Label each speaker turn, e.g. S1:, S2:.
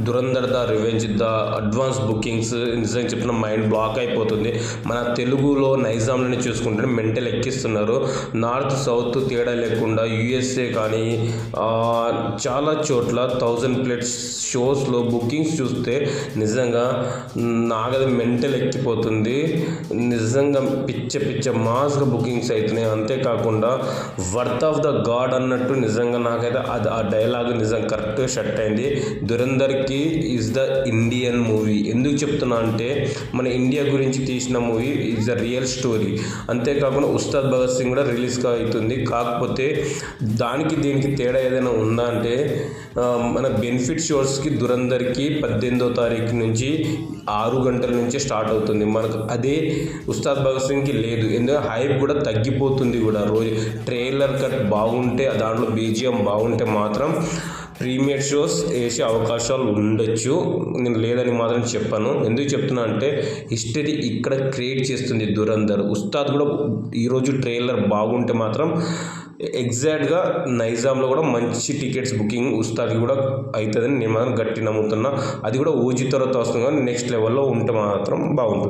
S1: Dhurandhar the revenge the advance bookings నిజంగా చెప్పిన mind block అయిపోతుంది. మన తెలుగులో నైజాంలోనే చూసుకుంటే మెంటల్ ఎక్కిస్తున్నారు. నార్త్ సౌత్ తేడా లేకుండా యూఎస్ఏ కానీ చాలా చోట్ల 1000+ షోస్లో బుకింగ్స్ చూస్తే నిజంగా నాగది మెంటల్ ఎక్కిపోతుంది. నిజంగా పిచ్చ మాస్గా బుకింగ్స్ అవుతున్నాయి. అంతేకాకుండా వర్త్ ఆఫ్ ద గాడ్ అన్నట్టు నిజంగా నాకైతే అది ఆ డైలాగ్ నిజంగా కరెక్ట్గా షట్ అయింది. దురంధర్కి ఈజ్ ద ఇండియన్ మూవీ. ఎందుకు చెప్తున్నా అంటే మన ఇండియా గురించి తీసిన movie is the real story. అంతేకాకుండా ఉస్తాద్ భగత్ సింగ్ కూడా రిలీజ్గా అవుతుంది. కాకపోతే దానికి దీనికి తేడా ఏదైనా ఉందా అంటే మన బెనిఫిట్ షోస్కి దురంధర్కి 18వ తారీఖు నుంచి 6 గంటల నుంచి స్టార్ట్ అవుతుంది. మనకు అదే ఉస్తాద్ భగత్ సింగ్కి లేదు. ఎందుకంటే హైప్ కూడా తగ్గిపోతుంది కూడా. రోజు ట్రైలర్ కట్ బాగుంటే దాంట్లో బీజిఎం బాగుంటే మాత్రం ప్రీమియర్ షోస్ వేసే అవకాశాలు ఉండొచ్చు. నేను లేదని మాత్రం చెప్పాను. ఎందుకు చెప్తున్నా అంటే హిస్టరీ ఇక్కడ క్రియేట్ చేస్తుంది దురంధర్. ఉస్తాద్ కూడా ఈరోజు ట్రైలర్ బాగుంటే మాత్రం ఎగ్జాక్ట్గా నైజాంలో కూడా మంచి టికెట్స్ బుకింగ్ ఉస్తాద్కి కూడా అవుతుందని నేను మాత్రం గట్టి నమ్ముతున్నా. అది కూడా ఓజీ తర్వాత వస్తుంది కానీ నెక్స్ట్ లెవెల్లో ఉంటే మాత్రం బాగుంటుంది.